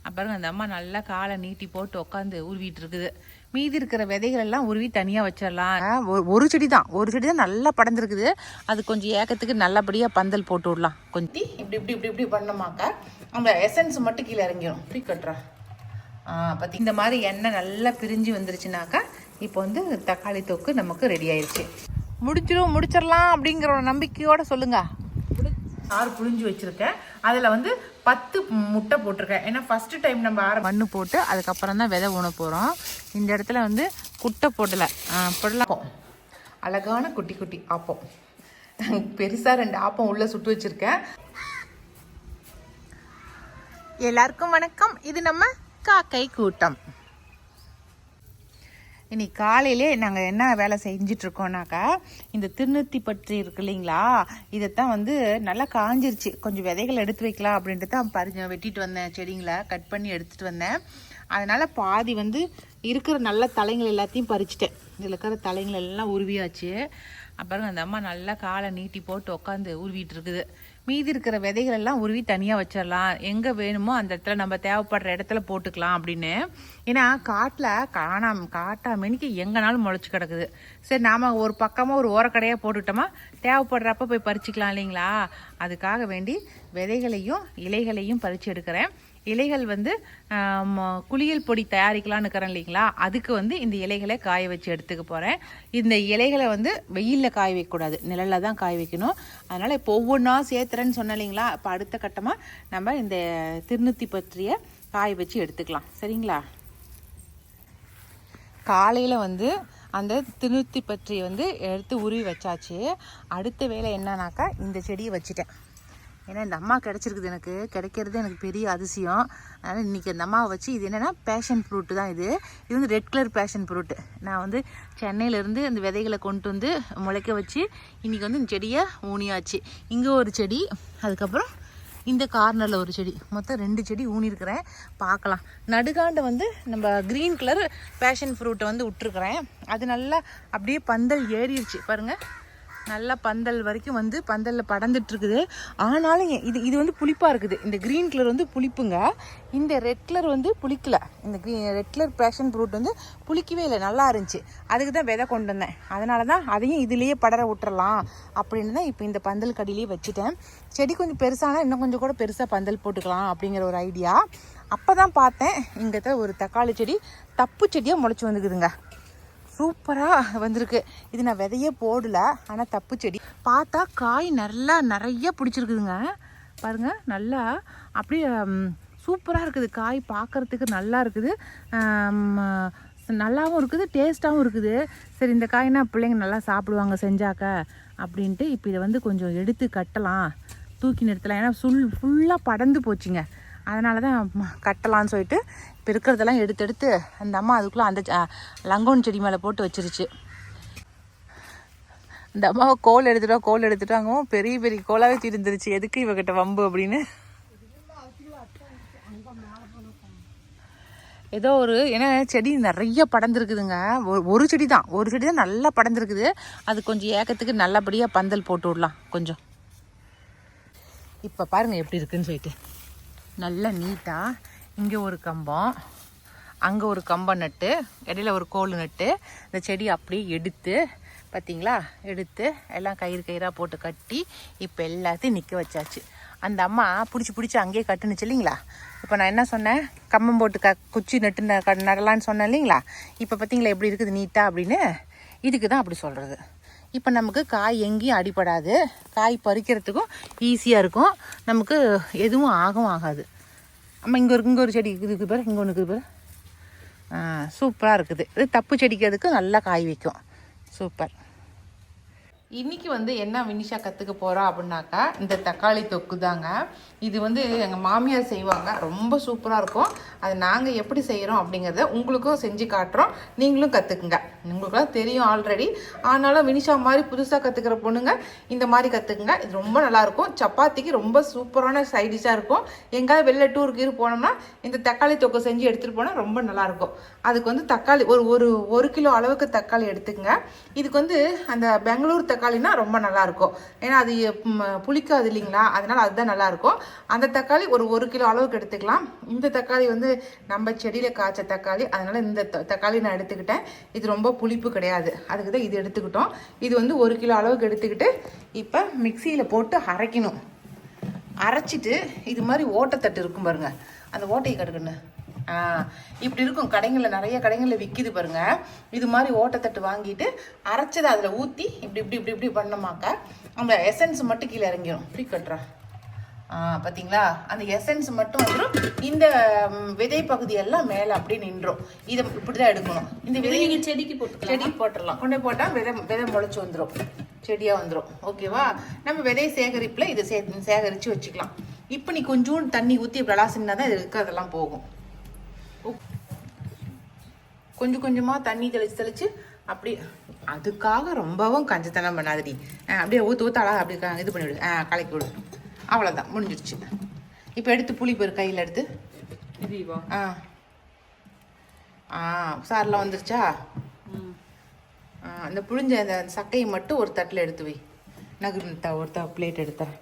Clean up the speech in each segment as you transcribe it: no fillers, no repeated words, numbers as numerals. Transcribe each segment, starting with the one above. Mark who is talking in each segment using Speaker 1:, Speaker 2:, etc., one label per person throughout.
Speaker 1: அப்புறம் அந்த அம்மா நல்லா காலை நீட்டி போட்டு உட்காந்து உருவிட்டு இருக்குது. மீதி இருக்கிற விதைகள் எல்லாம் உருவி தனியாக வச்சிடலாம். ஒரு செடி தான் நல்லா படர்ந்துருக்குது. அது கொஞ்சம் ஏக்கத்துக்கு நல்லபடியாக பந்தல் போட்டு விடலாம். கொஞ்சம் இப்படி இப்படி இப்படி இப்படி பண்ணோமாக்கா அந்த எசன்ஸ் மட்டும் கீழே இறங்கிடும். ஃப்ரீ கட்டுறா பற்றி இந்த மாதிரி எண்ணெய் நல்லா பிரிஞ்சு வந்துருச்சுனாக்கா இப்போ வந்து தக்காளி தொக்கு நமக்கு ரெடி ஆயிடுச்சு. முடிச்சிடலாம் அப்படிங்கிற ஒரு நம்பிக்கையோடு சொல்லுங்க. சாறு புழிஞ்சு வச்சுருக்கேன். அதில் வந்து 10 முட்டை போட்டிருக்கேன். ஏன்னா ஃபஸ்ட்டு டைம் நம்ம மண்ணு போட்டு அதுக்கப்புறம் தான் விதை ஊன போகிறோம். இந்த இடத்துல வந்து குட்டை போடலாம். அழகான குட்டி குட்டி ஆப்பம், பெருசாக 2 ஆப்பம் உள்ளே சுட்டு வச்சுருக்கேன். எல்லாருக்கும் வணக்கம். இது நம்ம காக்கை கூட்டம். இன்னைக்கு காலையிலே நாங்கள் என்ன வேலை செஞ்சிட்ருக்கோம்னாக்கா, இந்த திருநெத்தி பற்றி இருக்கு இல்லைங்களா, இதைத்தான் வந்து நல்லா காஞ்சிருச்சு. கொஞ்சம் விதைகள் எடுத்து வைக்கலாம் அப்படின்ட்டு தான் வெட்டிட்டு வந்தேன். செடிங்களை கட் பண்ணி எடுத்துகிட்டு வந்தேன். அதனால் பாதி வந்து இருக்கிற நல்ல தலைங்கள் எல்லாத்தையும் பறிச்சிட்டேன். இதில் இருக்கிற தலைங்கள் எல்லாம் உருவியாச்சு. அப்புறம் அந்த அம்மா நல்லா காலை நீட்டி போட்டு உட்காந்து உருவிட்டு இருக்குது. மீதி இருக்கிற விதைகள் எல்லாம் உருவி தனியாக வச்சிடலாம். எங்கே வேணுமோ அந்த இடத்துல நம்ம தேவைப்படுற இடத்துல போட்டுக்கலாம் அப்படின்னு. ஏன்னா காட்டில் காட்டாமணிக்கு எங்கேனாலும் முளைச்சி கிடக்குது. சரி, நாம் ஒரு பக்கமாக ஒரு ஓரக்கடையாக போட்டுக்கிட்டோமா தேவைப்படுறப்ப போய் பறிச்சிக்கலாம் இல்லைங்களா. அதுக்காக வேண்டி விதைகளையும் இலைகளையும் பறித்து எடுக்கிறேன். இலைகள் வந்து குளியல் பொடி தயாரிக்கலான்னு இருக்கிறேன் இல்லைங்களா, அதுக்கு வந்து இந்த இலைகளை காய வச்சு எடுத்துக்க போகிறேன். இந்த இலைகளை வந்து வெயிலில் காய வைக்கக்கூடாது, நிழலில் தான் காய வைக்கணும். அதனால் இப்போ ஒவ்வொன்றா சேர்த்துறேன்னு சொன்னேன் இல்லைங்களா. இப்போ அடுத்த கட்டமாக நம்ம இந்த திருநெத்தி பற்றிய காய வச்சு எடுத்துக்கலாம். சரிங்களா. காலையில் வந்து அந்த திருநெத்தி பற்றியை வந்து எடுத்து உருவி வச்சாச்சு. அடுத்த வேலை என்னன்னாக்கா இந்த செடியை வச்சுட்டேன். ஏன்னா இந்த அம்மா கிடச்சிருக்குது, எனக்கு கிடைக்கிறது எனக்கு பெரிய அதிசயம். அதனால் இன்றைக்கி அந்த அம்மாவை வச்சு இது என்னென்னா பேஷன் ஃப்ரூட்டு தான். இது வந்து ரெட் கலர் பேஷன் ஃப்ரூட்டு. நான் வந்து சென்னையிலேருந்து அந்த விதைகளை கொண்டு வந்து முளைக்க வச்சு இன்றைக்கி வந்து இந்த செடியை ஊனியாச்சு. இங்கே ஒரு செடி, அதுக்கப்புறம் இந்த கார்னரில் ஒரு செடி, மொத்தம் 2 செடி ஊனிருக்கிறேன். பார்க்கலாம். நடுகாண்டை வந்து நம்ம க்ரீன் கலர் பேஷன் ஃப்ரூட்டை வந்து விட்டுருக்குறேன். அது நல்லா அப்படியே பந்தல் ஏறிடுச்சு பாருங்கள். நல்லா பந்தல் வரைக்கும் வந்து பந்தலில் படந்துட்டுருக்குது. ஆனாலும் இது வந்து புளிப்பாக இருக்குது. இந்த க்ரீன் கலர் வந்து புளிப்புங்க. இந்த ரெட் கலர் வந்து புளிக்கலை. இந்த ரெட் கலர் பேஷன் ஃப்ரூட் வந்து புளிக்கவே இல்லை, நல்லா இருந்துச்சு. அதுக்கு தான் விதை கொண்டு வந்தேன். அதனால தான் அதையும் இதுலேயே படர விட்டுறலாம் அப்படின்னு தான் இப்போ இந்த பந்தல் கடியிலேயே வச்சுட்டேன். செடி கொஞ்சம் பெருசானால் இன்னும் கொஞ்சம் கூட பெருசாக பந்தல் போட்டுக்கலாம் அப்படிங்கிற ஒரு ஐடியா. அப்போ தான் பார்த்தேன் இங்கே ஒரு தக்காளி செடி தப்பு செடியாக முளைச்சி வந்துக்குதுங்க. சூப்பராக வந்திருக்கு. இது நான் விதையே போடலை, ஆனால் தப்பு செடி. பார்த்தா காய் நிறைய பிடிச்சிருக்குதுங்க பாருங்கள். நல்லா அப்படியே சூப்பராக இருக்குது. காய் பார்க்குறதுக்கு நல்லா இருக்குது, நல்லாவும் இருக்குது, டேஸ்ட்டாகவும் இருக்குது. சரி, இந்த காய்னா பிள்ளைங்க நல்லா சாப்பிடுவாங்க செஞ்சாக்க அப்படின்ட்டு இப்போ இதை வந்து கொஞ்சம் எடுத்து கட்டலாம், தூக்கி நிறுத்தலாம். ஏன்னா ஃபுல்லாக படர்ந்து போச்சுங்க. அதனால தான் கட்டலான்னு சொல்லிட்டு இப்போ இருக்கிறதெல்லாம் எடுத்து அந்த அம்மா அதுக்குள்ளே அந்த லங்கோன் செடி மேலே போட்டு வச்சிருச்சு. இந்த அம்மாவை கோல் எடுத்துட்டாங்க. பெரிய கோலாகவே தீர்ந்துருச்சு. எதுக்கு இவகிட்ட வம்பு அப்படின்னு. ஏதோ ஏன்னா செடி நிறைய படர்ந்துருக்குதுங்க. ஒரு செடி தான் நல்லா படர்ந்துருக்குது. அது கொஞ்சம் ஏக்கத்துக்கு நல்லபடியாக பந்தல் போட்டு விடலாம் கொஞ்சம். இப்போ பாருங்கள் எப்படி இருக்குன்னு சொல்லிட்டு. நல்லா நீட்டாக இங்கே ஒரு கம்பம், அங்கே ஒரு கம்பம் நட்டு, இடையில ஒரு கோல் நட்டு இந்த செடி அப்படியே எடுத்து பார்த்தீங்களா, எடுத்து எல்லாம் கயிறாக போட்டு கட்டி இப்போ எல்லாத்தையும் நிற்க வச்சாச்சு. அந்த அம்மா பிடிச்சி அங்கேயே கட்டுனுச்சு இல்லைங்களா. இப்போ நான் என்ன சொன்னேன், கம்பம் போட்டு குச்சி நட்டு நடலான்னு சொன்னேன் இல்லைங்களா. இப்போ பார்த்தீங்களா எப்படி இருக்குது நீட்டாக அப்படின்னு. இதுக்கு தான் அப்படி சொல்கிறது. இப்போ நமக்கு காய் எங்கேயும் அடிபடாது, காய் பறிக்கிறதுக்கும் ஈஸியாக இருக்கும், நமக்கு எதுவும் ஆகாது. நம்ம இங்கே ஒரு செடி இருக்குது பாரு, இங்கே ஒன்று இருக்குது பாரு, சூப்பராக இருக்குது. இது தப்பு செடிக்கிறதுக்கு நல்லா காய் வைக்கும். சூப்பர். இன்றைக்கி வந்து என்ன வினிஷா கற்றுக்க போகிறோம் அப்படின்னாக்கா இந்த தக்காளி தொக்கு தாங்க. இது வந்து எங்கள் மாமியார் செய்வாங்க, ரொம்ப சூப்பராக இருக்கும். அது நாங்கள் எப்படி செய்கிறோம் அப்படிங்கிறத உங்களுக்கும் செஞ்சு காட்டுறோம், நீங்களும் கற்றுக்குங்க. உங்களுக்குலாம் தெரியும் ஆல்ரெடி. ஆனாலும் வினிஷா மாதிரி புதுசாக கற்றுக்கிற பொண்ணுங்க இந்த மாதிரி கற்றுக்குங்க. இது ரொம்ப நல்லாயிருக்கும். சப்பாத்திக்கு ரொம்ப சூப்பரான சைடிஷாக இருக்கும். எங்கேயாவது வெளில டூருக்கு போனோம்னா இந்த தக்காளி தொக்கை செஞ்சு எடுத்துகிட்டு போனால் ரொம்ப நல்லாயிருக்கும். அதுக்கு வந்து தக்காளி ஒரு கிலோ அளவுக்கு தக்காளி எடுத்துக்கங்க. இதுக்கு வந்து அந்த பெங்களூர் தக்காளினா ரொம்ப நல்லாயிருக்கும். ஏன்னா அது புளிக்காது இல்லைங்களா, அதனால் அதுதான் நல்லாயிருக்கும். அந்த தக்காளி ஒரு கிலோ அளவுக்கு எடுத்துக்கலாம். இந்த தக்காளி வந்து நம்ம செடியில் காய்ச்ச தக்காளி, அதனால் இந்த தக்காளி நான் எடுத்துக்கிட்டேன். இது ரொம்ப புளிப்பு கிடையாது, அதுக்கு தான் இது எடுத்துக்கிட்டோம். இது வந்து 1 கிலோ அளவுக்கு எடுத்துக்கிட்டு இப்போ மிக்சியில் போட்டு அரைக்கணும். அரைச்சிட்டு இது மாதிரி ஓட்டத்தட்டு இருக்கும் பாருங்க, அந்த ஓட்டையை கட்டுக்கணும். இப்படி இருக்கும் கடைகளில், நிறைய கடைகளில் விற்கிது பாருங்க. இது மாதிரி ஓட்டத்தட்டு வாங்கிட்டு அரைச்சதை அதில் ஊற்றி இப்படி இப்படி இப்படி இப்படி பண்ணோமாக்க அந்த எசன்ஸ் மட்டும் கீழே இறங்கிடும். இப்படி கட்டுறேன் பார்த்தீங்களா, அந்த எசன்ஸ் மட்டும் வந்துடும். இந்த விதை பகுதி எல்லாம் மேலே அப்படியே நின்றோம். இதை இப்படி தான் எடுக்கணும். இந்த விதையை செடிக்கு போட்டுடலாம். கொண்டு போட்டால் விதை முளைச்சி வந்துடும், செடியாக வந்துடும். ஓகேவா, நம்ம விதை சேகரிப்பில் இதை சேகரித்து வச்சுக்கலாம். இப்போ நீ கொஞ்சோண்டு தண்ணி ஊற்றி விளாசினா தான் இதுக்கு அதெல்லாம் போகும். கொஞ்சம் கொஞ்சமாக தண்ணி தெளித்து அப்படி, அதுக்காக ரொம்பவும் கஞ்சத்தனம் பண்ணாதடி. அப்படியே ஊற்று அழகா அப்படி இது பண்ணிவிடு, கலக்கி விடு. அவ்வளோதான், முடிஞ்சிடுச்சு. இப்போ எடுத்து புளி பேர் கையில் எடுத்து சாரெலாம் வந்துருச்சா? அந்த புளிஞ்ச அந்த சக்கையை மட்டும் ஒரு தட்டில் எடுத்து வை. நகர்த்தா ஒரு பிளேட் எடுத்தேன்.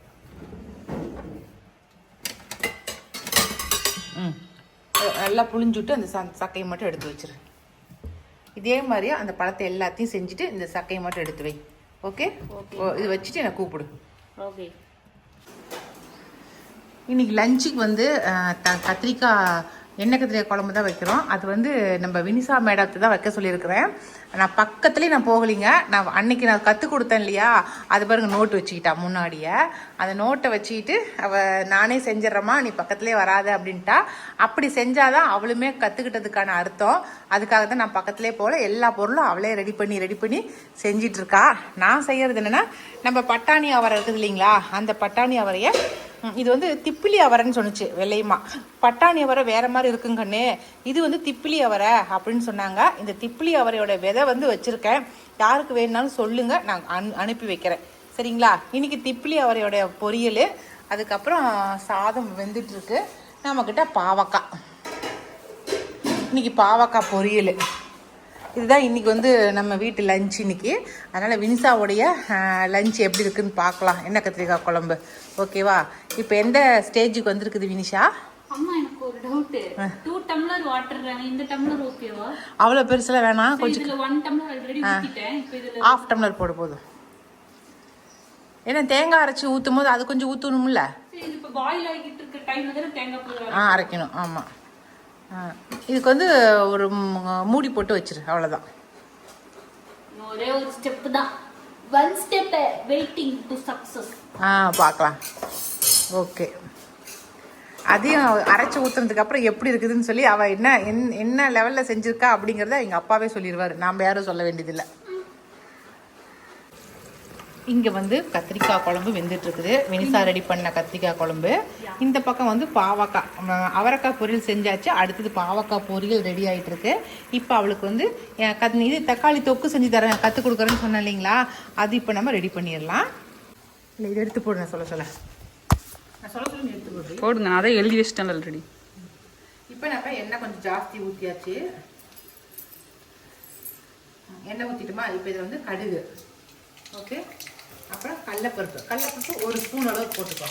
Speaker 1: நல்லா புளிஞ்சுட்டு அந்த சக்கையை மட்டும் எடுத்து வச்சிரு. இதே மாதிரியே அந்த பழத்தை எல்லாத்தையும் செஞ்சுட்டு இந்த சக்கையை மட்டும் எடுத்து வை. ஓகே, இது வச்சுட்டு என்னை கூப்பிடு. ஓகே. இன்றைக்கி லஞ்சுக்கு வந்து கத்திரிக்காய் எண்ணெய் கத்திரிக்காய் குழம்பு தான் வைக்கிறோம். அது வந்து நம்ம வினிஷா மேடத்தை தான் வைக்க சொல்லியிருக்கிறேன். நான் பக்கத்துலேயே நான் போகலிங்க. நான் அன்னைக்கு நான் கற்றுக் கொடுத்தேன் இல்லையா, அது பாருங்க நோட்டு வச்சுக்கிட்டா முன்னாடியே. அந்த நோட்டை வச்சுக்கிட்டு நானே செஞ்சிடறேம்மா, நீ பக்கத்துலேயே வராத அப்படின்ட்டா. அப்படி செஞ்சாதான் அவளுமே கற்றுக்கிட்டதுக்கான அர்த்தம். அதுக்காக தான் நான் பக்கத்துலேயே போகல. எல்லா பொருளும் அவளே ரெடி பண்ணி செஞ்சிட்ருக்கா. நான் செய்கிறது என்னென்னா, நம்ம பட்டாணி அவரை இருக்குது இல்லைங்களா, அந்த பட்டாணி அவரையை, இது வந்து திப்பிலி அவரைன்னு சொன்னிச்சு வெள்ளையம்மா. பட்டாணி அவரை வேற மாதிரி இருக்குங்கண்ணே, இது வந்து திப்பிலி அவரை அப்படின்னு சொன்னாங்க. இந்த திப்பிலி அவரையோட விதை வந்து வச்சிருக்கேன். யாருக்கு வேணுனாலும் சொல்லுங்க, நான் அனுப்பி வைக்கிறேன். சரிங்களா? இன்னைக்கு திப்பிலி அவரையோட பொரியல், அதுக்கப்புறம் சாதம் வெந்துட்டு இருக்கு. நம்மக்கிட்ட பாவக்காய், இன்னைக்கு பாவக்காய் பொரியல். இதுதான் இன்றைக்கி வந்து நம்ம வீட்டு லஞ்ச் இன்னைக்கு. அதனால் வினிஷாவுடைய லஞ்ச் எப்படி இருக்குன்னு பார்க்கலாம். எண்ணெய் கத்திரிக்காய் குழம்பு. ஓகேவா? இப்போ எந்த ஸ்டேஜுக்கு வந்திருக்குது வினிஷா?
Speaker 2: அம்மா, எனக்கு ஒரு டவுட். 2 டம்ளர் வாட்டர், இந்த டம்ளர் ஓகேவா?
Speaker 1: அவ்வளோ பெருசுல வேணாம், கொஞ்சம்.
Speaker 2: இதுல 1 டம்ளர் ஆல்ரெடி ஊத்திட்டேன். இப்போ இதுல
Speaker 1: ½ டம்ளர் போடு போதும். ஏன்னா தேங்காய் அரைச்சி ஊற்றும் போது அது கொஞ்சம் ஊற்றணும்ல.
Speaker 2: இது இப்போ பாயில் ஆகிட்டு இருக்க டைம்ல தான் தேங்காய் பூ
Speaker 1: அரைக்கணும். ஆமாம், இதுக்கு வந்து ஒரு மூடி போட்டு வச்சிரு, அவ்வளோதான்.
Speaker 2: ஒரே ஒரு ஸ்டெப் தான், 1 ஸ்டெப் வெயிட்டிங் டு சக்சஸ்.
Speaker 1: பார்க்கலாம். ஓகே, அதையும் அரைச்சி ஊற்றுனதுக்கு அப்புறம் எப்படி இருக்குதுன்னு சொல்லி அவள் என்ன லெவலில் செஞ்சுருக்கா அப்படிங்கிறத எங்கள் அப்பாவே சொல்லிடுவார். நாம் யாரும் சொல்ல வேண்டியதில்லை. இங்கே வந்து கத்திரிக்காய் குழம்பு வெந்துட்டுருக்குது. வினிஷா ரெடி பண்ண கத்திரிக்காய் குழம்பு. இந்த பக்கம் வந்து பாவக்காய், அவரைக்காய் பொரியல் செஞ்சாச்சு. அடுத்தது பாவக்காய் பொரியல் ரெடி ஆகிட்டு இருக்கு. இப்போ அவளுக்கு வந்து இது தக்காளி தொக்கு செஞ்சு தரேன், கற்றுக் கொடுக்குறேன்னு சொன்னேன் இல்லைங்களா, அது இப்போ நம்ம ரெடி பண்ணிடலாம். இல்லை, இது எடுத்து போடு. நான் சொல்ல எடுத்து
Speaker 3: போடுங்க. நான் அதை எழுதி வச்சிட்டேன் ஆல்ரெடி.
Speaker 1: இப்போ நம்ம எண்ணெய் கொஞ்சம் ஜாஸ்தி ஊற்றியாச்சு. எண்ணெய் ஊற்றிட்டுமா, இப்போ இதில் வந்து கடுகு, ஓகே, அப்புறம் கடலைப்பருப்பு 1 ஸ்பூன் அளவுக்கு போட்டுக்கோ.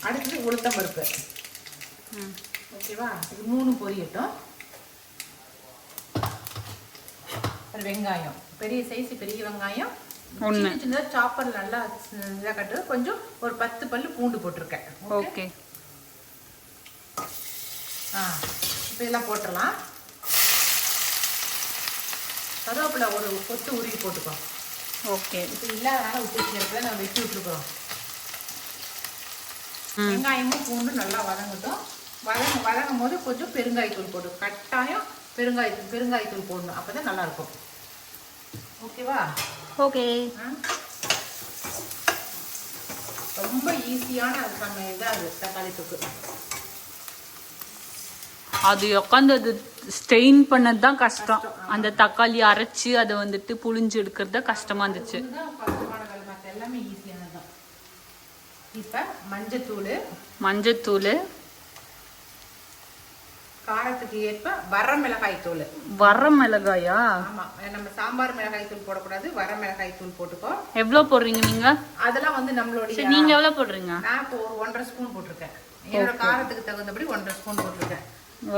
Speaker 1: அடுத்தது உளுத்தம் பருப்பு. ஓகேவா? இது 3 பொரியட்டும். வெங்காயம், பெரிய சைஸ் பெரிய வெங்காயம், சின்ன சாப்பர் நல்லா இதாக கட்டு. கொஞ்சம் ஒரு 10 பல்லு பூண்டு போட்டிருக்கேன். ஓகே. இப்போ இதெல்லாம் போட்டுடலாம். கருவேப்பிலை ஒரு கொத்து உருவி போட்டுக்கோ.
Speaker 3: ஓகே.
Speaker 1: இப்போ இல்லாதனால விட்டு நம்ம வெட்டி விட்டுருக்குறோம். வெங்காயமும் பூண்டு நல்லா வதங்கட்டும். வதங்கும் போது கொஞ்சம் பெருங்காயத்தூள் போடு. கட்டாயம் பெருங்காயத்தூள் போடணும், அப்போ தான் நல்லாயிருக்கும். ஓகேவா?
Speaker 3: ஓகே.
Speaker 1: ரொம்ப ஈஸியான நம்ம இதாக அது தக்காளி தொக்கு.
Speaker 3: அது உட்காந்து அது ஸ்டெயின் பண்ணது தான் கஷ்டம். அந்த தக்காளி அரைச்சு அதை வந்துட்டு புளிஞ்சு எடுக்கிறது கஷ்டமா இருந்துச்சு.
Speaker 1: எல்லாமே ஈஸியானதான். இப்ப மஞ்சத்தூள், காரத்துக்கு ஏற்ப வர மிளகாய் தூள்.
Speaker 3: வர மிளகாயா?
Speaker 1: ஆமா, நம்ம சாம்பார் மிளகாய் தூள் போடக்கூடாது, வர மிளகாய் தூள் போட்டுக்கோ.
Speaker 3: எவ்வளவு போடுறீங்க நீங்க?
Speaker 1: அதெல்லாம் வந்து நம்மளுடைய.
Speaker 3: நீங்க எவ்வளவு போடுறீங்க?
Speaker 1: நான் இப்போ ஒரு 1.5 ஸ்பூன் போட்டிருக்கேன். என்னோட காரத்துக்கு தகுந்தபடி 1.5 ஸ்பூன் போட்டிருக்கேன்.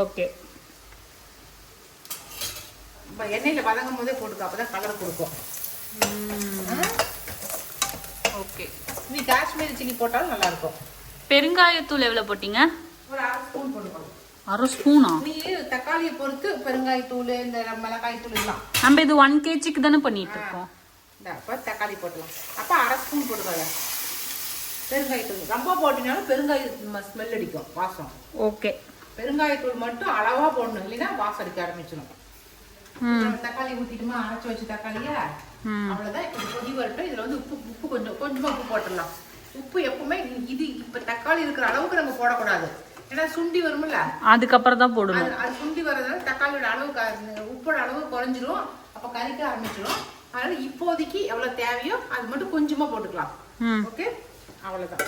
Speaker 3: ஓகே.
Speaker 1: இப்போ எண்ணெயில வதங்கும் போதே போட்டுக்கோ, அப்பதான் கலர் கொடுக்கும்.
Speaker 3: ஓகே.
Speaker 1: நீ காஷ்மீரி சில்லி போட்டாலும் நல்லா இருக்கும்.
Speaker 3: பெருங்காயத்தூள் எவ்வளவு போட்டீங்க?
Speaker 1: ஒரு 1/2 ஸ்பூன் போட்டுக்கோ.
Speaker 3: 1/2 ஸ்பூனா?
Speaker 1: நீ தக்காளியை பொறுத்து பெருங்காய தூள், இந்த மிளகாய் தூள் எல்லாம்.
Speaker 3: நம்ம இது 1 kgக்கு தானே பண்ணிட்டு இருக்கோம்.
Speaker 1: அப்ப தக்காளி போட்டுலாம். அப்ப 1/2 ஸ்பூன் போட்டுக்கோங்க பெருங்காய தூள். ரொம்ப போட்டினாலும் பெருங்காய ஸ்மெல் அடிக்கும், வாசம்.
Speaker 3: ஓகே.
Speaker 1: பெருங்காய தூள் மட்டும் அளவா போடணும், இல்லைன்னா வாசம் அடிக்க ஆரம்பிச்சிடும். தக்காளி ஊத்திட்டுமா, அரைச்சு வச்சு தக்காளியா, அவ்வளவுதான். இது கொதி வரட்டும். இதுல வந்து உப்பு கொஞ்சமா உப்பு போட்டுடலாம். உப்பு எப்பவுமே இது இப்ப தக்காளி இருக்கிற அளவுக்கு நம்ம போடக்கூடாது, ஏன்னா சுண்டி வரும்ல,
Speaker 3: அதுக்கப்புறம் தான் போடணும்.
Speaker 1: அது சுண்டி வர்றதுனால தக்காளியோட அளவு, உப்போட அளவு குறைஞ்சிரும், அப்ப கறிக்க ஆரம்பிச்சிடும். அதனால இப்போதைக்கு எவ்வளவு தேவையோ அது மட்டும் கொஞ்சமா போட்டுக்கலாம். ஓகே, அவ்வளவுதான்.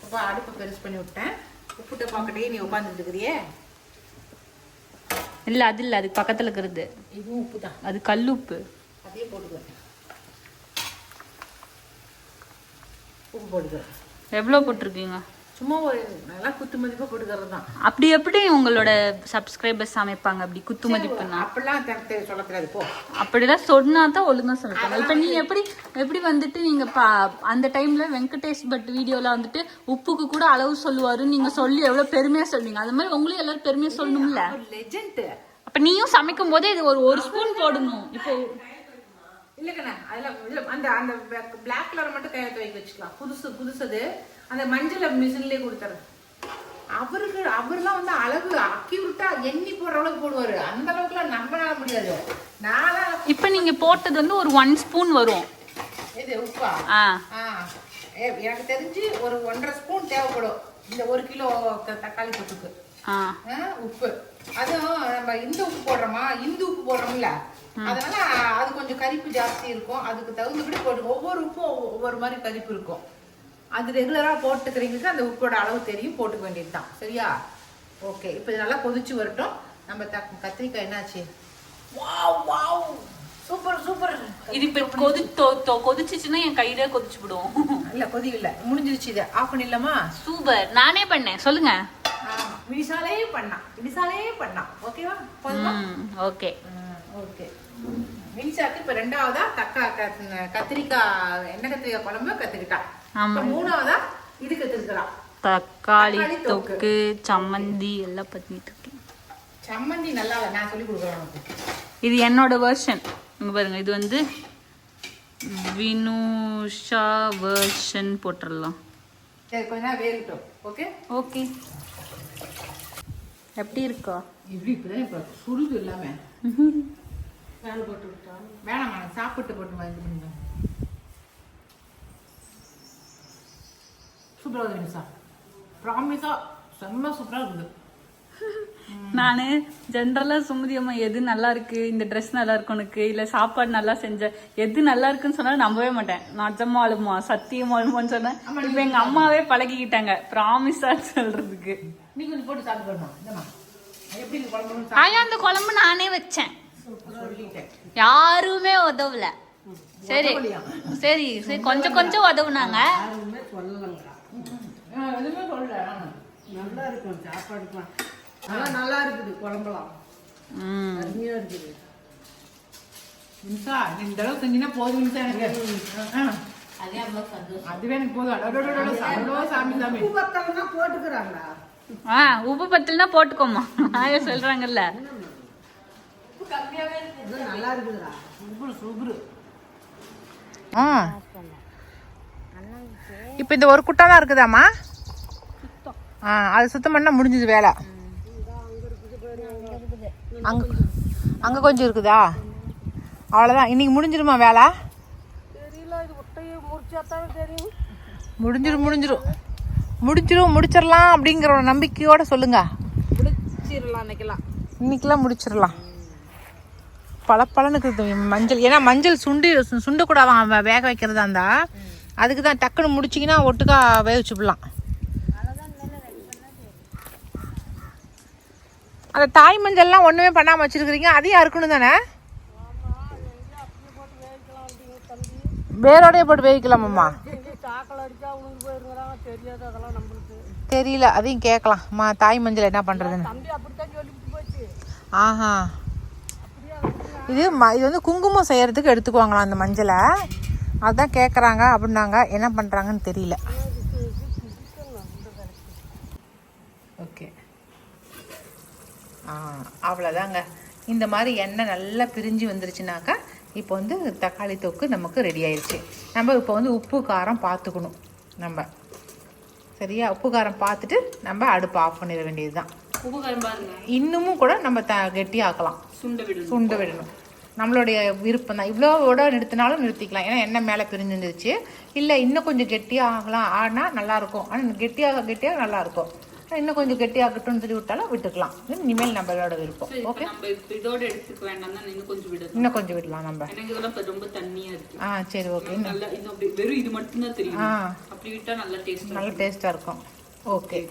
Speaker 1: அப்ப அடுப்பு பெருசு பண்ணி விட்டேன். உப்புட்ட பாக்கட்டே நீ உட்காந்துட்டு இருக்கிறியே.
Speaker 3: இல்ல அது இல்ல, அதுக்கு பக்கத்துல இருக்கிறது
Speaker 1: இதுவும் உப்பு தான்,
Speaker 3: அது கல் உப்பு.
Speaker 1: அதே போட்டுக்கிறேன். உப்பு போட்டுக்கிறேன்.
Speaker 3: எவ்வளவு போட்டிருக்கீங்க?
Speaker 1: சும்மா ஒரு நல்லா குத்து மதிப்பா போட்டுக்கிறது தான்.
Speaker 3: அப்படி எப்படி உங்களோட சப்ஸ்கிரைபர்ஸ் சமைப்பாங்க அப்படி குத்து மதிப்புனா?
Speaker 1: அப்படிலாம் சொல்ல தெரியாது போ.
Speaker 3: அப்படிதான் சொன்னா தான் ஒழுங்கா சமைப்பாங்க. இப்ப நீ எப்படி வந்துட்டு நீங்க அந்த டைம்ல வெங்கடேஷ் பட் வீடியோல வந்துட்டு உப்புக்கு கூட அளவு சொல்லுவாரு, நீங்க சொல்லி எவ்வளவு பெருமையா சொல்வீங்க. அது மாதிரி உங்களையும் எல்லாரும் பெருமையா சொல்லணும்ல.
Speaker 1: லெஜெண்ட்.
Speaker 3: அப்ப நீயும் சமைக்கும் போதே இது ஒரு ஸ்பூன் போடணும். இப்போ
Speaker 1: இல்லக்கண்ணா, அதுல அந்த அந்த பிளாக் கலர் மட்டும் கையை துவைக்க வச்சுக்கலாம். புதுசது அந்த மஞ்சள் மிஷின்லயே கொடுத்துறேன். அவர்லாம் வந்து அளவு அக்யூரேட்டா எண்ணி போடுற அளவுக்கு போடுவாரு. அந்த அளவுக்குலாம் நம்மளால முடியாது.
Speaker 3: இப்ப நீங்க போட்டது வந்து ஒரு 1 ஸ்பூன் வரும்.
Speaker 1: இது உப்பா? எனக்கு தெரிஞ்சு ஒரு 1.5 ஸ்பூன் தேவைப்படும் இந்த 1 கிலோ தக்காளி தொட்டுக்கு. உப்பு அதுவும் நம்ம இந்த உப்பு போடுறோமா, இந்து உப்பு போடுறோம்ல, அதனால அது கொஞ்சம் கரிப்பு ஜாஸ்தி இருக்கும். அதுக்கு தகுந்தபடி போட்டு ஒவ்வொரு உப்பும் ஒவ்வொரு மாதிரி கரிப்பு இருக்கும். அது ரெகுலரா போட்டுக்கிறீங்களுக்கு அந்த உப்போட அளவு தெரியும், போட்டுக்க வேண்டியதுதான். சரியா? ஓகே. இப்போ இது நல்லா கொதிச்சு வரட்டும். நம்ம கத்திரிக்காய் என்னாச்சு? Wow wow, super super.
Speaker 3: இது இப்ப கொதிச்சுச்சுன்னா என் கையிலே கொதிச்சு விடும்.
Speaker 1: இல்ல கொதி இல்ல, முடிஞ்சிருச்சு. இதை ஆஃப் பண்ணிடலாமா?
Speaker 3: சூப்பர். நானே பண்ணேன், சொல்லுங்க.
Speaker 1: வினிசாலே பண்ணா. ஓகேவா?
Speaker 3: Okay
Speaker 1: okay. வினிசாக்கு இப்ப 2வதா கத்திரிக்காய், எண்ணெய் கத்திரிக்காய் குழம்பு கத்துக்கிட்டா. 3வதா இது கத்துக்கலாம்,
Speaker 3: தக்காளி தொக்கு, சம்மந்தி எல்லாம் பண்ணிட்டு இருக்கேன்.
Speaker 1: சம்மந்தி நல்லா இல்ல, நான் சொல்லி கொடுக்குறேன் உனக்கு.
Speaker 3: இது என்னோட வெர்ஷன். இங்க பாருங்க, இது வந்து வினுஷா வெர்ஷன் போட்டுடலாம்.
Speaker 1: சரி, கொஞ்ச நேரம் வேகட்டும். Okay
Speaker 3: okay. எப்படி இருக்கா?
Speaker 1: இப்பதான் இப்ப சுடுது இல்லாம வேலை போட்டு விட்டா வேணாம், சாப்பிட்டு போட்டு வாங்கி பண்ணுங்க. சூப்பரா இருக்குது நிமிஷா, ப்ராமிஸா செம்ம சூப்பரா இருக்குது.
Speaker 3: நான் ஜென்ரலா சுமதி அம்மா எது நல்லா இருக்கு, இந்த ட்ரெஸ் நல்லா இருக்கு உனக்கு, இல்ல சாப்பாடு நல்லா செஞ்ச, எது நல்லா இருக்குன்னு சொன்னா நம்பவே மாட்டேன். நிஜமா அழுமா, சத்தியமா அழுமான்னு சொன்னேன். இப்ப எங்க அம்மாவே பழகிக்கிட்டாங்க ப்ராமிஸா சொல்றதுக்கு.
Speaker 1: நீ கொஞ்சம் போட்டு சாப்பிட்டு எப்படி குழம்பு?
Speaker 3: ஆயா, அந்த குழம்பு நானே வச்சேன், யாருமே உதவல. சரி சரி சரி, கொஞ்சம் கொஞ்சம் உதவுனாங்க.
Speaker 1: எதுவுமே சொல்லல, நல்லா இருக்கும் சாப்பாடுக்கலாம். நல்லா இருக்குது குழம்புலாம், அருமையா இருக்குது. நிமிஷா இந்த அளவு செஞ்சீங்கன்னா போதும் நிமிஷம் எனக்கு. அதுவே எனக்கு போதும். சாமி உப்பு பத்தலன்னா போட்டுக்கிறாங்களா?
Speaker 3: உப்பு பத்தலன்னா போட்டுக்கோமா, ஆயா சொல்றாங்கல்ல.
Speaker 1: நல்லா இருக்குதுடா, சூப்பர் சூப்பர். இப்போ இந்த ஒரு குட்டா தான் இருக்குதாம்மா? அது சுத்தம் பண்ணா முடிஞ்சது வேலை. அங்க கொஞ்சம் இருக்குதா? அவ்வளவுதான், இன்னைக்கு முடிஞ்சிருமா வேலை? முடிஞ்சிரும் முடிச்சிடலாம் அப்படிங்கிற ஒரு நம்பிக்கையோட சொல்லுங்க.
Speaker 2: முடிச்சிடலாம்
Speaker 1: இன்னைக்கெல்லாம் முடிச்சிடலாம். பழப்பழனுக்கு மஞ்சள், ஏன்னா மஞ்சள் சுண்டக்கூடாதான் அவன் வேக வைக்கிறதா இருந்தா, அதுக்கு தான் டக்குன்னு முடிச்சிங்கன்னா ஒட்டுக்கா வேவிச்சுடலாம். அந்த தாய் மஞ்சள்லாம் ஒன்றுமே பண்ணாமல் வச்சுருக்கிறீங்க, அதையும் அறுக்கணும் தானே? வேரோடையே போட்டு வேவிக்கலாமாம்மா? தெரியல, அதையும் கேட்கலாம். தாய் மஞ்சள் என்ன பண்ணுறதுன்னு. ஆஹா, இது வந்து குங்குமம் செய்கிறதுக்கு எடுத்துக்குவாங்களாம் அந்த மஞ்சளை, அதுதான் கேட்குறாங்க அப்படின்னாங்க. என்ன பண்ணுறாங்கன்னு தெரியல. ஓகே, அவ்வளோதாங்க. இந்த மாதிரி எண்ணெய் நல்லா பிரிஞ்சு வந்துருச்சுனாக்கா இப்போ வந்து தக்காளி தொக்கு நமக்கு ரெடி ஆயிடுச்சு. நம்ம இப்போ வந்து உப்பு காரம் பார்த்துக்கணும் நம்ம, சரியா? உப்பு காரம் பார்த்துட்டு நம்ம அடுப்பு ஆஃப் பண்ணிட வேண்டியது தான்.
Speaker 2: உப்பு காரம் பாருங்க,
Speaker 1: இன்னமும் கூட நம்ம கெட்டியாக்கலாம், சுண்ட விடணும். நம்மளுடைய விருப்பம் தான். இவ்வளோவோட நிறுத்தினாலும் நிறுத்திக்கலாம், ஏன்னா எண்ணெய் மேலே பிரிஞ்சிருந்துச்சு. இல்லை இன்னும் கொஞ்சம் கெட்டியாக ஆகலாம் ஆனால் நல்லாயிருக்கும், ஆனால் கெட்டியாக நல்லாயிருக்கும். இன்னும் கொஞ்சம் கெட்டியாகட்டும்னு சொல்லி விட்டாலும் விட்டுக்கலாம். இனிமேல் நம்மளோட விருப்பம். ஓகே,
Speaker 2: இதோட எடுத்துக்க வேண்டாம்,
Speaker 1: இன்னும் கொஞ்சம் விடலாம் நம்ம.
Speaker 2: ரொம்ப தண்ணியா இருக்கு.
Speaker 1: சரி, ஓகே.
Speaker 2: வெறும் இது மட்டும் தான் தெரியும், அப்படி விட்டா நல்ல
Speaker 1: டேஸ்டா இருக்கும். ஓகே,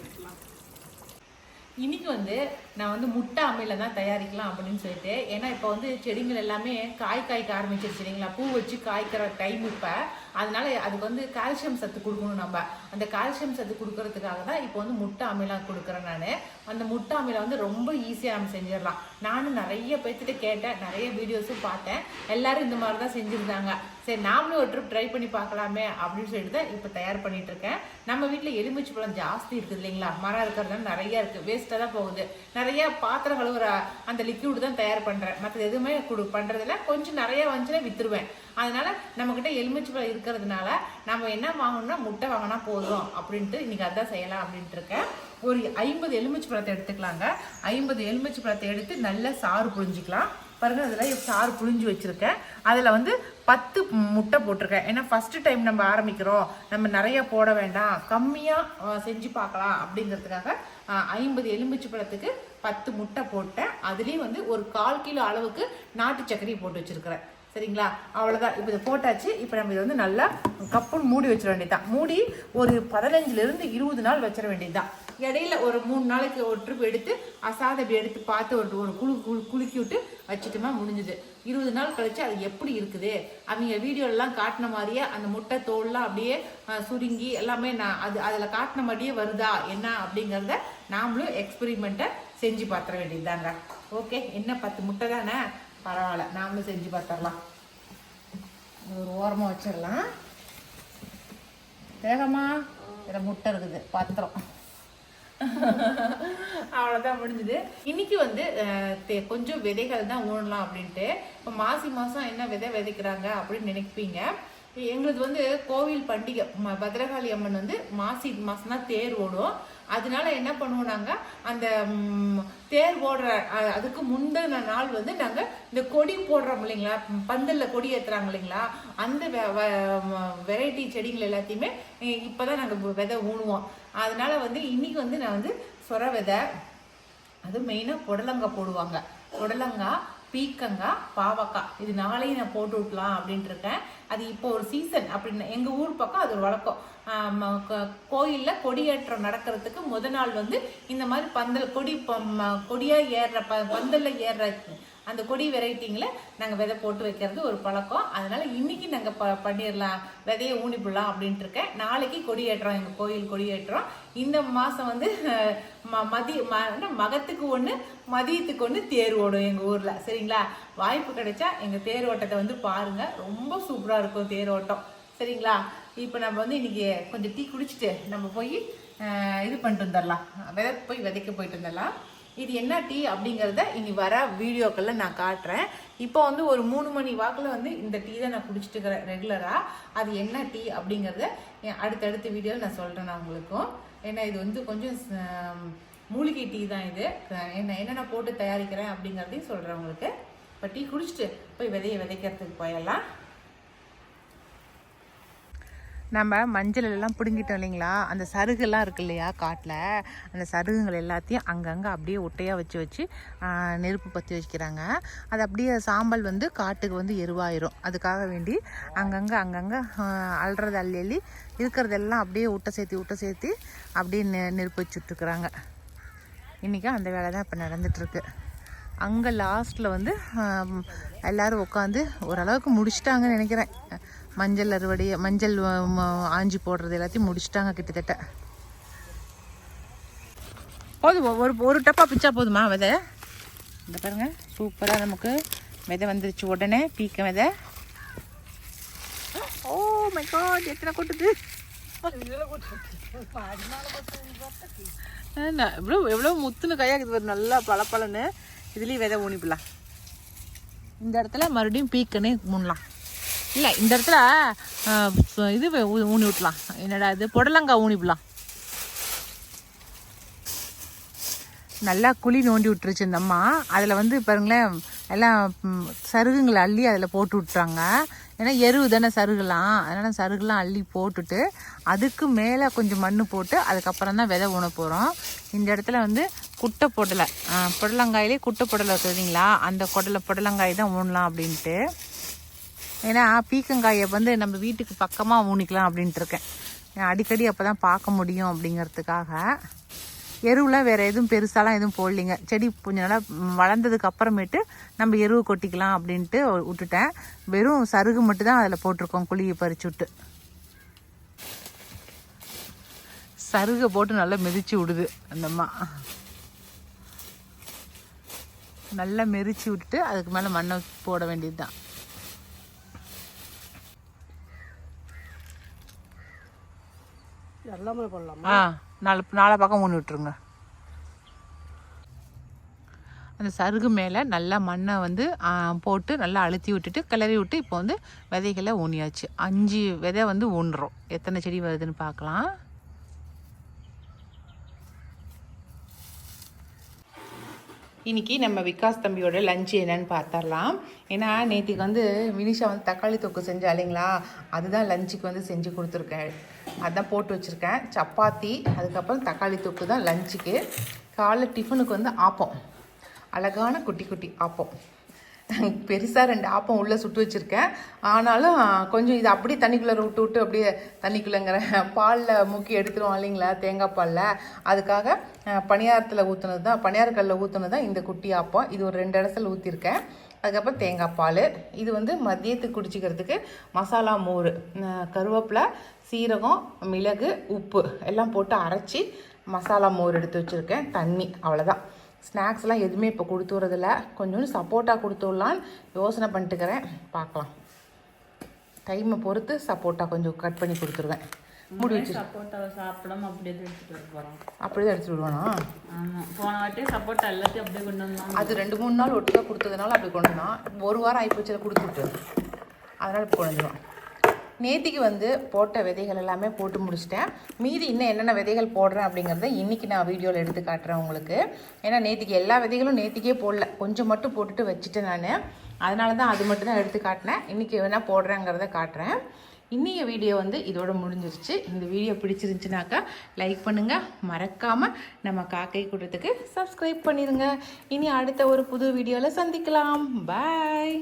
Speaker 1: இன்னைக்கு வந்து நான் வந்து முட்டை அம்மையில் தான் தயாரிக்கலாம் அப்படின்னு சொல்லிட்டு, ஏன்னா இப்போ வந்து செடிகள் எல்லாமே காய்க்க ஆரம்பிச்சிருச்சு இல்லைங்களா? பூ வச்சு காய்க்கிற டைம் இப்போ. அதனால அதுக்கு வந்து கால்சியம் சத்து கொடுக்கணும். நம்ம அந்த கால்சியம் சத்து கொடுக்கறதுக்காக தான் இப்போ வந்து முட்டை அம்மையெல்லாம் கொடுக்குறேன் நான். அந்த முட்டை அம்மையில் வந்து ரொம்ப ஈஸியாக நம்ம செஞ்சிடலாம். நானும் நிறைய பேர்த்திட்ட கேட்டேன், நிறைய வீடியோஸும் பார்த்தேன். எல்லாரும் இந்த மாதிரி தான் செஞ்சுருந்தாங்க. சரி, நாமளும் ஒரு ட்ரிப் ட்ரை பண்ணி பார்க்கலாமே அப்படின்னு சொல்லிட்டு தான் இப்போ தயார் பண்ணிட்டு இருக்கேன். நம்ம வீட்டில் எலுமிச்சை பழம் ஜாஸ்தி இருக்குது இல்லைங்களா? மரம் இருக்கிறதுனால நிறைய இருக்குது, வேஸ்ட்டாக தான் போகுது. நிறைய பாத்திரம் கழுவுற அந்த லிக்யூட் தான் தயார் பண்ணுறேன், மற்றது எதுவுமே பண்ணுறதில்ல. கொஞ்சம் நிறைய வந்துச்சுன்னா விற்றுருவேன். அதனால நம்மக்கிட்ட எலுமிச்சை பழம் இருக்கிறதுனால நம்ம என்ன வாங்கணும்னா முட்டை வாங்கினா போதும் அப்படின்ட்டு இன்னைக்கு அதான் செய்யலாம் அப்படின்ட்டு இருக்கேன். ஒரு 50 எலுமிச்சை பழத்தை எடுத்துக்கலாங்க. 50 எலுமிச்சை பழத்தை எடுத்து நல்லா சாறு புழிஞ்சிக்கலாம். பாருங்க, அதில் சாறு புழிஞ்சு வச்சுருக்கேன். அதில் வந்து 10 முட்டை போட்டிருக்கேன். ஏன்னா ஃபஸ்ட்டு டைம் நம்ம ஆரம்பிக்கிறோம், நம்ம நிறைய போட வேண்டாம், கம்மியாக செஞ்சு பார்க்கலாம் அப்படிங்கிறதுக்காக 50 எலுமிச்சை பழத்துக்கு 10 முட்டை போட்டேன். அதுலேயும் வந்து ஒரு 1/4 கிலோ அளவுக்கு நாட்டு சர்க்கரையை போட்டு வச்சுருக்கிறேன். சரிங்களா? அவ்வளோதான். இப்போ இதை போட்டாச்சு. இப்போ நம்ம இதை வந்து நல்லா கப்புன்னு மூடி வச்சிட வேண்டியதுதான். மூடி ஒரு 15லேருந்து 20 நாள் வச்சிட வேண்டியதுதான். இடையில ஒரு 3 நாளைக்கு ஒரு ட்ரிப் எடுத்து அசாத அப்படி எடுத்து பார்த்து ஒரு குலுக்கி விட்டு வச்சுட்டுமா முடிஞ்சுது. 20 நாள் கழிச்சு அது எப்படி இருக்குது, அவங்க வீடியோலாம் காட்டின மாதிரியே அந்த முட்டை தோல்லாம் அப்படியே சுருங்கி எல்லாமே நான் அதில் காட்டின மாதிரியே வருதா என்ன அப்படிங்கிறத நாமளும் எக்ஸ்பெரிமெண்ட்டை செஞ்சு பார்த்துட வேண்டியதுதாங்க. ஓகே, என்ன 10 முட்டை தானே, பரவாயில்ல, நாமளும் செஞ்சு பார்த்துடலாம். ஒரு ஓரமாக வச்சிடலாம். வேகமா இதில் முட்டை இருக்குது, பாத்திரம். அவ்வளோதான், முடிஞ்சுது. இன்னைக்கு வந்து கொஞ்சம் விதைகள் தான் ஊனலாம் அப்படின்ட்டு. இப்போ மாசி மாதம் என்ன விதை விதைக்கிறாங்க அப்படின்னு நினைப்பீங்க. எங்களுக்கு வந்து கோவில் பண்டிகை பத்ரகாளி அம்மன் வந்து மாசி மாதம் தான் தேர் ஓடும். அதனால என்ன பண்ணுவோம், நாங்கள் அந்த தேர் ஓடுற அதுக்கு முந்தின நாள் வந்து நாங்கள் இந்த கொடி போடுறோம் இல்லைங்களா, பந்தலில் கொடி ஏற்றுறாங்க இல்லைங்களா, அந்த வெரைட்டி செடிகள் எல்லாத்தையுமே இப்போ தான் நாங்கள் விதை ஊனுவோம். அதனால வந்து இன்னைக்கு வந்து நான் வந்து சொர விதை, அது மெயினாக புடலங்காய் போடுவாங்க. புடலங்காய், பீக்கங்காய், பாவக்காய், இது 4ஐயும் நான் போட்டு விட்டலாம் அப்படின்ட்டு இருக்கேன். அது இப்போ ஒரு சீசன் அப்படின்னு எங்கள் ஊர் பக்கம் அது ஒரு வழக்கம். கோயிலில் கொடியேற்றம் நடக்கிறதுக்கு நாள் வந்து இந்த மாதிரி பந்தல் கொடியாக ஏறுற பந்தலில் ஏறுற அந்த கொடி வெரைட்டிங்களை நாங்கள் விதை போட்டு வைக்கிறது ஒரு பழக்கம். அதனால இன்னைக்கு நாங்கள் பண்ணிடலாம், விதையை ஊனிப்பிடலாம் அப்படின்ட்டு இருக்கேன். நாளைக்கு கொடியேற்றோம், எங்கள் கோயில் கொடியேற்றோம். இந்த மாதம் வந்து மகத்துக்கு ஒன்று மதியத்துக்கு ஒன்று தேர் ஓடும் எங்கள் ஊரில். சரிங்களா? வாய்ப்பு கிடைச்சா எங்கள் தேர் ஓட்டத்தை வந்து பாருங்கள், ரொம்ப சூப்பராக இருக்கும் தேர் ஓட்டம். சரிங்களா? இப்போ நம்ம வந்து இன்னைக்கு கொஞ்சம் டீ குடிச்சிட்டு நம்ம போய் இது பண்ணிட்டு வந்துடலாம், விதைக்க போயிட்டு வந்துடலாம். இது என்ன டீ அப்படிங்கிறத இனி வர வீடியோக்களில் நான் காட்டுறேன். இப்போ வந்து ஒரு 3 மணி வாக்கில் வந்து இந்த டீ தான் நான் குடிச்சிட்டு இருக்கிறேன் ரெகுலராக. அது என்ன டீ அப்படிங்கிறத அடுத்தடுத்த வீடியோவில் நான் சொல்கிறேன் நான் உங்களுக்கும். ஏன்னா இது வந்து கொஞ்சம் மூலிகை டீ தான் இது. என்னென்ன போட்டு தயாரிக்கிறேன் அப்படிங்கிறதையும் சொல்கிறேன் உங்களுக்கு. இப்போ டீ குடிச்சிட்டு போய் விதையை விதைக்கிறதுக்கு போயிடலாம். நம்ம மஞ்சள் எல்லாம் பிடுங்கிட்டோம் இல்லைங்களா, அந்த சருகுலாம் இருக்கு இல்லையா காட்டில், அந்த சருகுகள் எல்லாத்தையும் அங்கங்கே அப்படியே ஒட்டையாக வச்சு வச்சு நெருப்பு பற்றி வச்சுக்கிறாங்க. அது அப்படியே சாம்பல் வந்து காட்டுக்கு வந்து எருவாயிரும். அதுக்காக வேண்டி அங்கங்கே அள்ளுறது அள்ளி இருக்கிறதெல்லாம் அப்படியே ஊட்ட சேர்த்து அப்படியே நெருப்பு வச்சுட்ருக்குறாங்க. இன்றைக்கி அந்த வேலை தான் இப்போ நடந்துகிட்ருக்கு. அங்கே லாஸ்ட்டில் வந்து எல்லோரும் உட்காந்து ஓரளவுக்கு முடிச்சிட்டாங்கன்னு நினைக்கிறேன். மஞ்சள் அறுவடை, மஞ்சள் ஆஞ்சி போடுறது எல்லாத்தையும் முடிச்சிட்டாங்க கிட்டத்தட்ட. போதும், ஒரு டப்பா பிச்சா போதுமா விதை? இந்த பாருங்க, சூப்பராக நமக்கு விதை வந்துருச்சு. உடனே பீக்க விதை. ஓ மை காட், எத்தனை கொட்டுது! எவ்வளோ முத்துன்னு கையாக்குது, நல்லா பழன்னு. இதுலேயும் விதை ஊனிப்பலாம். இந்த இடத்துல மறுபடியும் பீக்கனே ஊனலாம். இல்லை, இந்த இடத்துல இது ஊனி விட்டலாம். என்னடா இது, புடலங்காய் ஊனிப்பலாம். நல்லா குழி நோண்டி விட்டுருச்சு இந்த அம்மா. அதில் வந்து பாருங்களேன், எல்லாம் சருகுங்களை அள்ளி அதில் போட்டு விட்டுறாங்க. ஏன்னா எருவு தானே சருகுலாம், அதனால் சருகுலாம் அள்ளி போட்டுட்டு அதுக்கு மேலே கொஞ்சம் மண் போட்டு அதுக்கப்புறம் தான் விதை ஊன போகிறோம். இந்த இடத்துல வந்து குட்டை புடலங்காயிலே குட்டை புடலை இருக்குதுங்களா, அந்த புடலங்காய் தான் ஊனலாம் அப்படின்ட்டு. ஏன்னா பீக்கங்காயை வந்து நம்ம வீட்டுக்கு பக்கமாக ஊனிக்கலாம் அப்படின்ட்டு இருக்கேன். அடிக்கடி அப்போ தான் பார்க்க முடியும் அப்படிங்கிறதுக்காக. எருவுலாம் வேறு எதுவும் பெருசாலாம் எதுவும் போடலிங்க. செடி கொஞ்சம் நல்லா வளர்ந்ததுக்கு அப்புறமேட்டு நம்ம எருவு கொட்டிக்கலாம் அப்படின்ட்டு விட்டுட்டேன். வெறும் சருகு மட்டும் தான் அதில் போட்டிருக்கோம், குழியை பறிச்சு விட்டு. சருகை போட்டு நல்லா மிதிச்சு விடுது அந்தம்மா. நல்லா மெரிச்சு விட்டுட்டு அதுக்கு மேலே மண்ணை போட வேண்டியது தான்.
Speaker 4: எல்லாமே போடலாம்.
Speaker 1: நாலு பக்கம் ஊனி விட்டுருங்க. அந்த சருகு மேலே நல்லா மண்ணை வந்து போட்டு நல்லா அழுத்தி விட்டுட்டு கிளறி விட்டு இப்போ வந்து விதைகளை ஊனியாச்சு. 5 விதை வந்து ஊனுறோம். எத்தனை செடி வருதுன்னு பார்க்கலாம். இன்றைக்கி நம்ம விகாஸ் தம்பியோட லஞ்சு என்னன்னு பார்த்தரலாம். ஏன்னா நேற்றுக்கு வந்து வினிஷா வந்து தக்காளி தொக்கு செஞ்சா இல்லைங்களா, அதுதான் லஞ்சுக்கு வந்து செஞ்சு கொடுத்துருக்கேன். அதுதான் போட்டு வச்சுருக்கேன். சப்பாத்தி, அதுக்கப்புறம் தக்காளி தொக்கு தான் லஞ்சுக்கு. காலைல டிஃபனுக்கு வந்து ஆப்பம், அழகான குட்டி ஆப்பம். பெருசாக 2 ஆப்பம் உள்ளே சுட்டு வச்சுருக்கேன். ஆனாலும் கொஞ்சம் இது அப்படியே தண்ணிக்குள்ளே விட்டு அப்படியே தண்ணிக்குள்ளேங்கிற பாலில் முக்கி எடுத்துருவோம் இல்லைங்களா, தேங்காய் பாலில். அதுக்காக பணியாரத்தில் ஊற்றுனது தான், பணியாரக்கல்லில் ஊற்றுனது தான் இந்த குட்டி ஆப்பம். இது ஒரு 2 இடத்துல ஊற்றிருக்கேன். அதுக்கப்புறம் தேங்காய் பால். இது வந்து மதியத்துக்கு குடிச்சிக்கிறதுக்கு மசாலா மோர், கருவேப்பிலை, சீரகம், மிளகு, உப்பு எல்லாம் போட்டு அரைச்சி மசாலா மோர் எடுத்து வச்சுருக்கேன். தண்ணி, அவ்வளோதான். ஸ்நாக்ஸ்லாம் எதுவுமே இப்போ கொடுத்து வரதில்ல. கொஞ்சோண்டு சப்போட்டா கொடுத்து விடலான்னு யோசனை பண்ணிட்டுக்கிறேன். பார்க்கலாம், டைமை பொறுத்து சப்போட்டா கொஞ்சம் கட் பண்ணி கொடுத்துருவேன். முடி வச்சு
Speaker 3: சப்போட்டாவை சாப்பிடாம அப்படியே எடுத்துகிட்டு வர போகிறோம்.
Speaker 1: அப்படியே எடுத்துகிட்டு விடுவானா?
Speaker 3: ஆமாம், போன வாட்டி சப்போட்டா எல்லாத்தையும் அப்படியே கொண்டு வந்தோம்.
Speaker 1: அது 2-3 நாள் ஒட்டுக்கா கொடுத்ததுனால அப்படி கொண்டு வந்தான். 1 வாரம் ஆகிப்போச்சில் கொடுத்துட்டு, அதனால் இப்போ கொண்டு வந்துடுவான். நேற்றுக்கு வந்து போட்ட விதைகள் எல்லாமே போட்டு முடிச்சிட்டேன். மீதி இன்னும் என்னென்ன விதைகள் போடுறேன் அப்படிங்கிறத இன்றைக்கி நான் வீடியோவில் எடுத்து காட்டுறேன் உங்களுக்கு. ஏன்னா நேற்றுக்கு எல்லா விதைகளும் நேற்றுக்கே போடல, கொஞ்சம் மட்டும் போட்டுட்டு வச்சுட்டேன் நான். அதனால தான் அது மட்டும் தான் எடுத்து காட்டினேன். இன்றைக்கி என்ன போடுறேங்கிறத காட்டுறேன். இன்றைய வீடியோ வந்து இதோட முடிஞ்சிருச்சு. இந்த வீடியோ பிடிச்சிருந்துச்சுனாக்கா லைக் பண்ணுங்கள், மறக்காமல் நம்ம காக்கை கூட்டத்துக்கு சப்ஸ்கிரைப் பண்ணிடுங்க. இனி அடுத்த ஒரு புது வீடியோவில் சந்திக்கலாம். பாய்.